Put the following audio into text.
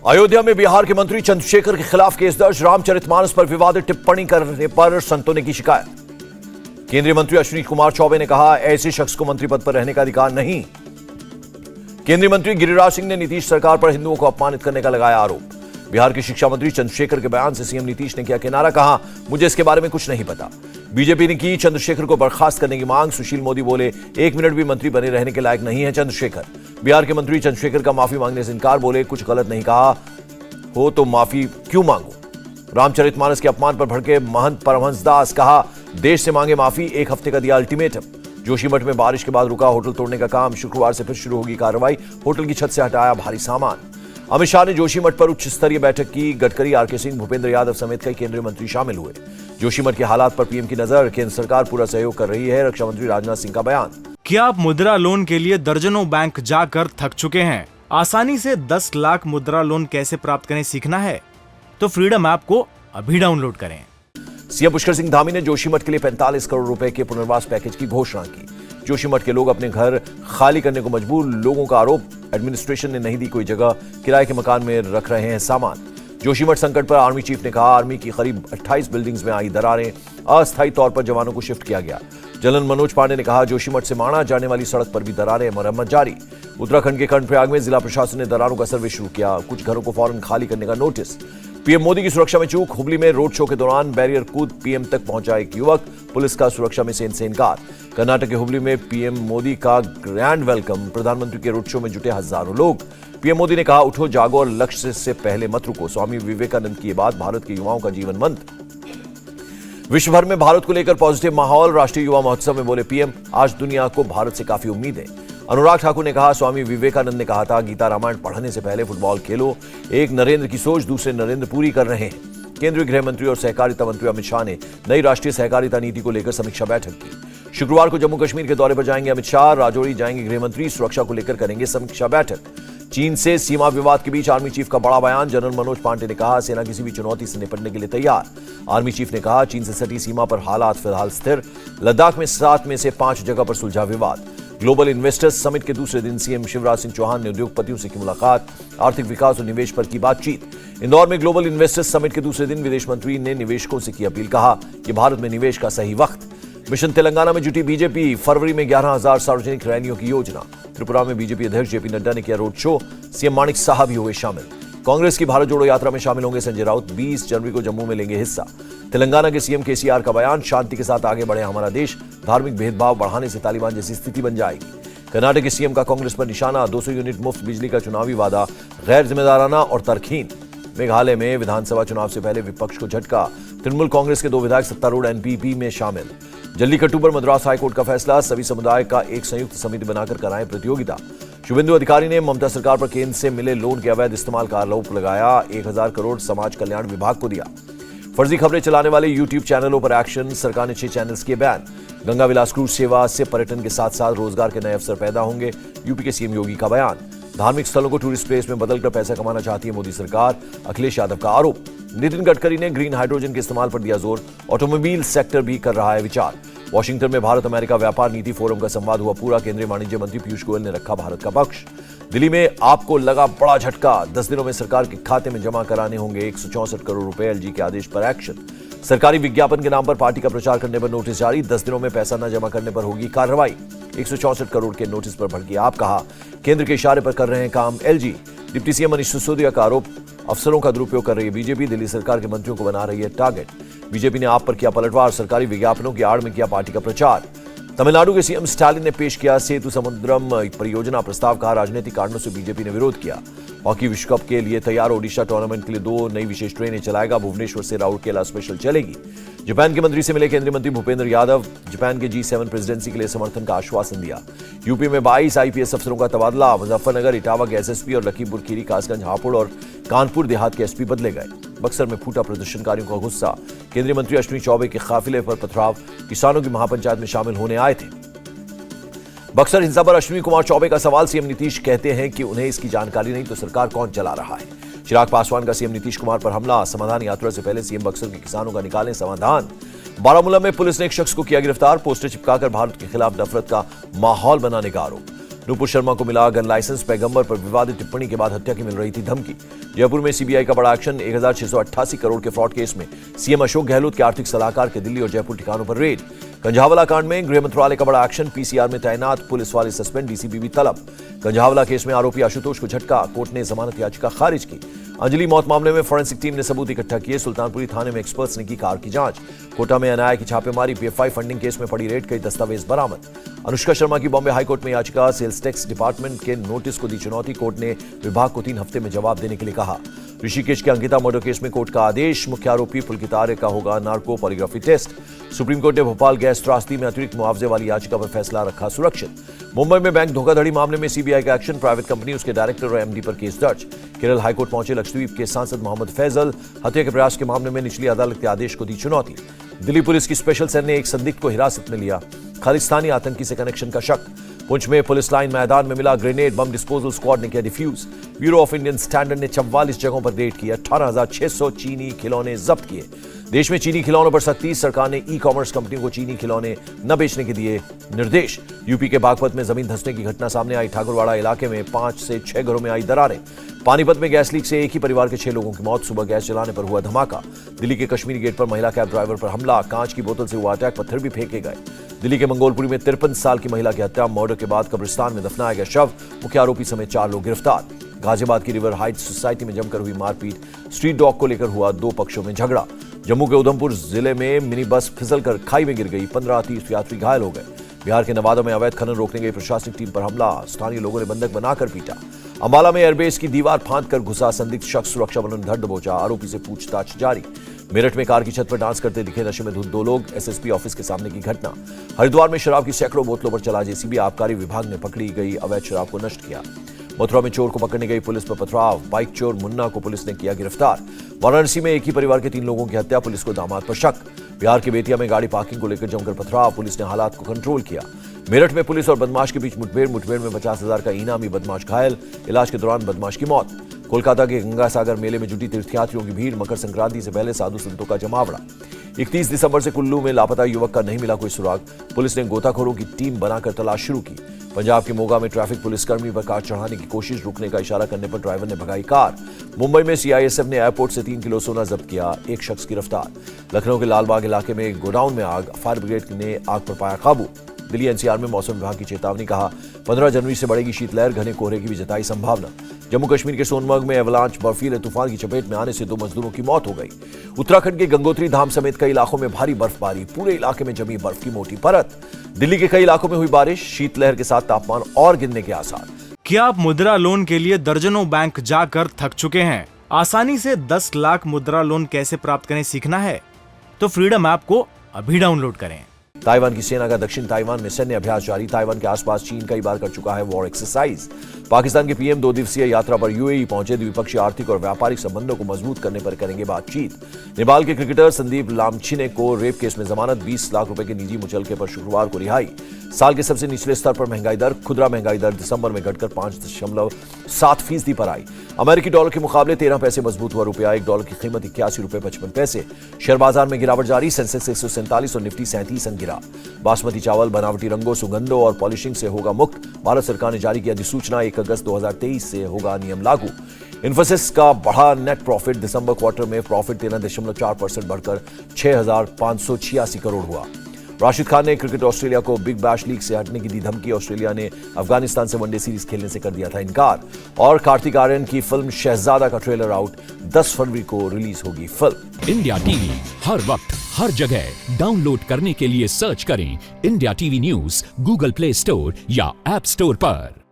अयोध्या में बिहार के मंत्री चंद्रशेखर के खिलाफ केस दर्ज। रामचरितमानस पर विवादित टिप्पणी करने पर संतों ने की शिकायत। केंद्रीय मंत्री अश्विनी कुमार चौबे ने कहा, ऐसे शख्स को मंत्री पद पर रहने का अधिकार नहीं। केंद्रीय मंत्री गिरिराज सिंह ने नीतीश सरकार पर हिंदुओं को अपमानित करने का लगाया आरोप। बिहार के शिक्षा मंत्री चंद्रशेखर के बयान से सीएम नीतीश ने किया किनारा, कहा मुझे इसके बारे में कुछ नहीं पता। बीजेपी ने की चंद्रशेखर को बर्खास्त करने की मांग। सुशील मोदी बोले, 1 मिनट भी मंत्री बने रहने के लायक नहीं है चंद्रशेखर। बिहार के मंत्री चंद्रशेखर का माफी मांगने से इनकार, बोले कुछ गलत नहीं कहा हो तो माफी क्यों मांगो। रामचरितमानस के अपमान पर भड़के महंत परमहंस दास, कहा देश से मांगे माफी, 1 हफ्ते का दिया अल्टीमेटम। जोशीमठ में बारिश के बाद रुका होटल तोड़ने का काम, शुक्रवार से फिर शुरू होगी कार्रवाई। होटल की छत से हटाया भारी सामान। अमित शाह ने जोशीमठ पर उच्च स्तरीय बैठक की। गडकरी, आरके सिंह, भूपेंद्र यादव समेत कई केंद्रीय मंत्री शामिल हुए। जोशीमठ के हालात पर पीएम की नजर, केंद्र सरकार पूरा सहयोग कर रही है। रक्षा मंत्री राजनाथ सिंह का बयान। क्या आप मुद्रा लोन के लिए दर्जनों बैंक जाकर थक चुके हैं? आसानी से 10 लाख मुद्रा लोन कैसे प्राप्त करें सीखना है तो फ्रीडम ऐप को अभी डाउनलोड करें। सीएम पुष्कर सिंह धामी ने जोशीमठ के लिए 45 करोड़ रुपए के पुनर्वास पैकेज की घोषणा की। जोशीमठ के लोग अपने घर खाली करने को मजबूर, लोगों का आरोप एडमिनिस्ट्रेशन ने नहीं दी कोई जगह, किराए के मकान में रख रहे हैं सामान। जोशीमठ संकट पर आर्मी चीफ ने कहा, आर्मी की करीब 28 बिल्डिंग्स में आई दरारें, अस्थायी तौर पर जवानों को शिफ्ट किया गया। जनरल मनोज पांडे ने कहा, जोशीमठ से माणा जाने वाली सड़क पर भी दरारें, मरम्मत जारी। उत्तराखंड के कर्णप्रयाग में जिला प्रशासन ने दरारों का सर्वे शुरू किया, कुछ घरों को फौरन खाली करने का नोटिस। पीएम मोदी की सुरक्षा में चूक। हुबली में रोड शो के दौरान बैरियर कूद पीएम तक पहुंचा एक युवक, पुलिस का सुरक्षा में से इनकार। कर्नाटक के हुबली में पीएम मोदी का ग्रैंड वेलकम। प्रधानमंत्री के रोड शो में जुटे हजारों लोग। पीएम मोदी ने कहा, उठो जागो और लक्ष्य से पहले मत रुको। स्वामी विवेकानंद की ये बात भारत के युवाओं का जीवन मंत्र। विश्व भर में भारत को लेकर पॉजिटिव माहौल। राष्ट्रीय युवा महोत्सव में बोले पीएम, आज दुनिया को भारत से काफी उम्मीद है। अनुराग ठाकुर ने कहा, स्वामी विवेकानंद ने कहा था, गीता रामायण पढ़ने से पहले फुटबॉल खेलो। एक नरेंद्र की सोच दूसरे नरेंद्र पूरी कर रहे हैं। केंद्रीय गृह मंत्री और सहकारिता मंत्री अमित शाह ने नई राष्ट्रीय सहकारिता नीति को लेकर समीक्षा बैठक की। शुक्रवार को जम्मू कश्मीर के दौरे पर जाएंगे अमित शाह। राजौरी जाएंगे गृह मंत्री, सुरक्षा को लेकर करेंगे समीक्षा बैठक। चीन से सीमा विवाद के बीच आर्मी चीफ का बड़ा बयान। जनरल मनोज पांडे ने कहा, सेना किसी भी चुनौती से निपटने के लिए तैयार। आर्मी चीफ ने कहा, चीन से सटी सीमा पर हालात फिलहाल स्थिर। लद्दाख में 7 में से 5 जगह पर सुलझा विवाद। ग्लोबल इन्वेस्टर्स समिट के दूसरे दिन सीएम शिवराज सिंह चौहान ने उद्योगपतियों से की मुलाकात, आर्थिक विकास और निवेश पर की बातचीत। इंदौर में ग्लोबल इन्वेस्टर्स समिट के दूसरे दिन विदेश मंत्री ने निवेशकों से की अपील, कहा कि भारत में निवेश का सही वक्त। मिशन तेलंगाना में जुटी बीजेपी, फरवरी में 11,000 सार्वजनिक रैलियों की योजना। त्रिपुरा में बीजेपी अध्यक्ष जेपी नड्डा ने किया रोड शो, सीएम माणिक साहब भी हुए शामिल। कांग्रेस की भारत जोड़ो यात्रा में शामिल होंगे संजय राउत, 20 जनवरी को जम्मू में लेंगे हिस्सा। तेलंगाना के सीएम केसीआर का बयान, शांति के साथ आगे बढ़े हमारा देश, धार्मिक भेदभाव बढ़ाने से तालिबान जैसी स्थिति बन जाएगी। कर्नाटक के सीएम का कांग्रेस पर निशाना, 200 यूनिट मुफ्त बिजली का चुनावी वादा गैर जिम्मेदाराना और तरकीन। मेघालय में विधानसभा चुनाव से पहले विपक्ष को झटका, तृणमूल कांग्रेस के 2 विधायक सत्तारूढ़ एनपीपी में शामिल। जल्लीकट्टू पर मद्रास हाईकोर्ट का फैसला, सभी समुदाय का एक संयुक्त समिति बनाकर कराएं प्रतियोगिता। शुभेंदु अधिकारी ने ममता सरकार पर केंद्र से मिले लोन के अवैध इस्तेमाल का आरोप लगाया, 1000 करोड़ समाज कल्याण विभाग को दिया। फर्जी खबरें चलाने वाले यूट्यूब चैनलों पर एक्शन, सरकार ने 6 चैनल्स किए बैन। गंगा विलास क्रूज सेवा से पर्यटन के साथ साथ रोजगार के नए अवसर पैदा होंगे, यूपी के सीएम योगी का बयान। धार्मिक स्थलों को टूरिस्ट प्लेस में बदलकर पैसा कमाना चाहती है मोदी सरकार, अखिलेश यादव का आरोप। नितिन गडकरी ने ग्रीन हाइड्रोजन के इस्तेमाल पर दिया जोर, ऑटोमोबाइल सेक्टर भी कर रहा है विचार। वॉशिंगटन में भारत अमेरिका व्यापार नीति फोरम का संवाद हुआ पूरा, केंद्रीय वाणिज्य मंत्री पीयूष गोयल ने रखा भारत का पक्ष। दिल्ली में आपको लगा बड़ा झटका, 10 दिनों में सरकार के खाते में जमा कराने होंगे 164 करोड़ रुपए, एलजी के आदेश पर एक्शन। सरकारी विज्ञापन के नाम पर पार्टी का प्रचार करने पर नोटिस जारी, 10 दिनों में पैसा न जमा करने पर होगी कार्रवाई। 164 करोड़ के नोटिस पर भड़की आप, कहा केंद्र के इशारे पर कर रहे हैं काम LG. Deputy CM Manish Sisodia का आरोप, अफसरों का दुरुपयोग कर रही है बीजेपी, दिल्ली सरकार के मंत्रियों को बना रही है टारगेट। बीजेपी ने आप पर किया पलटवार, सरकारी विज्ञापनों की आड़ में किया पार्टी का प्रचार। तमिलनाडु के सीएम स्टालिन ने पेश किया सेतु समुद्रम परियोजना प्रस्ताव, कहा राजनीतिक कारणों से बीजेपी ने विरोध किया। हॉकी विश्व कप के लिए तैयार ओडिशा टूर्नामेंट के लिए 2 नई विशेष ट्रेनें चलाएगा, भुवनेश्वर से राउरकेला स्पेशल चलेगी। जापान के मंत्री से मिले केंद्रीय मंत्री भूपेंद्र यादव, जापान के G7 प्रेसिडेंसी के लिए समर्थन का आश्वासन दिया। यूपी में 22 आईपीएस अफसरों का तबादला, मुजफ्फरनगर, इटावा के एसएसपी और लखीमपुर खीरी, कासगंज, हापुड़ और कानपुर देहात के एसपी बदले गए। बक्सर में फूटा प्रदर्शनकारियों का गुस्सा, केंद्रीय मंत्री अश्विनी चौबे के काफिले पर पथराव, किसानों की महापंचायत में शामिल होने आए थे। बक्सर हिंसा पर अश्विनी कुमार चौबे का सवाल, सीएम नीतीश कहते हैं कि उन्हें इसकी जानकारी नहीं तो सरकार कौन चला रहा है। चिराग पासवान का सीएम नीतीश कुमार पर हमला, समाधान यात्रा से पहले सीएम बक्सर के किसानों का निकालें समाधान। बारामूला में पुलिस ने एक शख्स को किया गिरफ्तार, पोस्टर चिपकाकर भारत के खिलाफ नफरत का माहौल बनाने का आरोप। नूपुर शर्मा को मिला गन लाइसेंस, पैगंबर पर विवादित टिप्पणी के बाद हत्या की मिल रही थी धमकी। जयपुर में सीबीआई का बड़ा एक्शन, 1688 करोड़ के फ्रॉड केस में सीएम अशोक गहलोत के आर्थिक सलाहकार के दिल्ली और जयपुर ठिकानों पर रेड। कंझावला कांड में गृह मंत्रालय का बड़ा एक्शन, पीसीआर में तैनात पुलिस वाले सस्पेंड, डीसीपी भी तलब। कंझावला केस में आरोपी आशुतोष को झटका, कोर्ट ने जमानत याचिका खारिज की। अंजलि मौत मामले में फोरेंसिक टीम ने सबूत इकट्ठा किए, सुल्तानपुरी थाने में एक्सपर्ट्स ने की कार की जांच। कोटा में एनआईए की छापेमारी, पीएफआई फंडिंग केस में पड़ी रेड, कई दस्तावेज बरामद। अनुष्का शर्मा की बॉम्बे हाईकोर्ट में याचिका, सेल्स टैक्स डिपार्टमेंट के नोटिस को दी चुनौती, कोर्ट ने विभाग को 3 हफ्ते में जवाब देने के लिए कहा। ऋषिकेश के अंकिता मर्डर केस में कोर्ट का आदेश, मुख्य आरोपी पुलकित आर्य का होगा narco polygraphy test. Supreme court ने भोपाल गैस त्रासदी में अतिरिक्त मुआवजे वाली याचिका पर फैसला रखा सुरक्षित। मुंबई में बैंक धोखाधड़ी मामले में सीबीआई का एक्शन, प्राइवेट कंपनी उसके डायरेक्टर और एमडी पर केस दर्ज। केरल हाईकोर्ट पहुंचे लक्षद्वीप के सांसद मोहम्मद फैजल, हत्या के प्रयास के मामले में निचली अदालत के आदेश को दी चुनौती। दिल्ली पुलिस की स्पेशल सेल ने एक संदिग्ध को हिरासत में लिया, खालिस्तानी आतंकी से कनेक्शन का शक। पुंछ में पुलिस लाइन मैदान में मिला ग्रेनेड, बम डिस्पोजल स्क्वाड ने किया defuse. Bureau of Indian standard ने 44 जगहों पर रेड किया, 18,600 चीनी खिलौने जब्त किए। देश में चीनी खिलौनों पर सख्ती, सरकार ने ई कॉमर्स कंपनियों को चीनी खिलौने न बेचने के दिए निर्देश। यूपी के बागपत में जमीन धंसने की घटना सामने आई, ठाकुरवाड़ा इलाके में 5 से 6 घरों में आई दरारें। पानीपत में गैस लीक से एक ही परिवार के 6 लोगों की मौत, सुबह गैस जलाने पर हुआ धमाका। दिल्ली के कश्मीरी गेट पर महिला कैब ड्राइवर पर हमला, कांच की बोतल से हुआ अटैक, पत्थर भी फेंके गए। दिल्ली के मंगोलपुरी में 53 साल की महिला की हत्या, मर्डर के बाद कब्रिस्तान में दफनाया गया शव, मुख्य आरोपी समेत 4 लोग गिरफ्तार। गाजियाबाद की रिवर हाइट्स सोसाइटी में जमकर हुई मारपीट, स्ट्रीट डॉग को लेकर हुआ 2 पक्षों में झगड़ा। जम्मू के उधमपुर जिले में मिनी बस फिसलकर खाई में गिर गई, 15 तीर्थयात्री घायल हो गए। बिहार के नवादा में अवैध खनन रोकने गई प्रशासनिक टीम पर हमला, स्थानीय लोगों ने बंधक बनाकर पीटा। अंबाला में एयरबेस की दीवार फांदकर घुसा संदिग्ध शख्स, सुरक्षा बलों ने धर दबोचा, आरोपी से पूछताछ जारी। मेरठ में कार की छत पर डांस करते दिखे नशे में धुत 2 लोग, एसएसपी ऑफिस के सामने की घटना। हरिद्वार में शराब की सैकड़ों बोतलों पर चला जेसीबी, आबकारी विभाग ने पकड़ी गई अवैध शराब को नष्ट किया। मथुरा में चोर को पकड़ने गई पुलिस पर पथराव, बाइक चोर मुन्ना को पुलिस ने किया गिरफ्तार। वाराणसी में एक ही परिवार के 3 लोगों की हत्या, पुलिस को दामाद पर शक। बिहार के बेतिया में गाड़ी पार्किंग को लेकर जमकर पथराव, पुलिस ने हालात को कंट्रोल किया। मेरठ में पुलिस और बदमाश के बीच मुठभेड़ में 50,000 का इनामी बदमाश घायल, इलाज के दौरान बदमाश की मौत। कोलकाता के गंगा सागर मेले में जुटी तीर्थयात्रियों की भीड़, मकर संक्रांति से पहले साधु संतों का जमावड़ा। 31 दिसंबर से कुल्लू में लापता युवक का नहीं मिला कोई सुराग, पुलिस ने गोताखोरों की टीम बनाकर तलाश शुरू की। पंजाब के मोगा में ट्रैफिक पुलिसकर्मी पर कार चढ़ाने की कोशिश, रुकने का इशारा करने पर ड्राइवर ने भगाई कार। मुंबई में सीआईएसएफ ने एयरपोर्ट से 3 किलो सोना जब्त किया, एक शख्स गिरफ्तार। लखनऊ के लालबाग इलाके में गोडाउन में आग, फायर ब्रिगेड ने आग पर पाया काबू। दिल्ली एनसीआर में मौसम विभाग की चेतावनी, कहा 15 जनवरी से बढ़ेगी शीतलहर, घने कोहरे की भी जताई संभावना। जम्मू कश्मीर के सोनमर्ग में एवलांच बर्फीले तूफान की चपेट में आने से 2 मजदूरों की मौत हो गई। उत्तराखंड के गंगोत्री धाम समेत कई इलाकों में भारी बर्फबारी, पूरे इलाके में जमी बर्फ की मोटी परत। दिल्ली के कई इलाकों में हुई बारिश, शीतलहर के साथ तापमान और गिरने के आसार। क्या आप मुद्रा लोन के लिए दर्जनों बैंक जाकर थक चुके हैं? आसानी से 10 लाख मुद्रा लोन कैसे प्राप्त करें सीखना है? तो फ्रीडम ऐप को अभी डाउनलोड करें। ताइवान की सेना का दक्षिण ताइवान में सैन्य अभ्यास जारी, ताइवान के आसपास चीन कई बार कर चुका है वॉर एक्सरसाइज। पाकिस्तान के पीएम 2 दिवसीय यात्रा पर यूएई पहुंचे, द्विपक्षीय आर्थिक और व्यापारिक संबंधों को मजबूत करने पर करेंगे बातचीत। नेपाल के क्रिकेटर संदीप लामछिने को रेप केस में जमानत, 20 लाख रुपए के निजी मुचलके पर शुक्रवार को रिहाई। साल के सबसे निचले स्तर पर महंगाई दर, खुदरा महंगाई दर दिसंबर में घटकर 5.7% पर आई। अमेरिकी डॉलर के मुकाबले 13 पैसे मजबूत हुआ रुपया, $1 की कीमत 81 रुपए 55 पैसे। शेयर बाजार में गिरावट जारी, सेंसेक्स 147 और निफ्टी 37 अंक गिरा। बासमती चावल बनावटी रंगों, सुगंधों और पॉलिशिंग से होगा मुक्त, भारत सरकार ने जारी की अधिसूचना, 1 अगस्त 2023 से होगा नियम लागू। इन्फोसिस का बढ़ा नेट प्रॉफिट, दिसंबर क्वार्टर में प्रॉफिट 13.4% बढ़कर 6,586 करोड़ हुआ। राशिद खान ने क्रिकेट ऑस्ट्रेलिया को बिग बैश लीग से हटने की दी धमकी, ऑस्ट्रेलिया ने अफगानिस्तान से वनडे सीरीज खेलने से कर दिया था इनकार। और कार्तिक आर्यन की फिल्म शहजादा का ट्रेलर आउट, 10 फरवरी को रिलीज होगी फिल्म। इंडिया टीवी हर वक्त हर जगह डाउनलोड करने के लिए सर्च करें India TV news Google play store या ऐप स्टोर पर।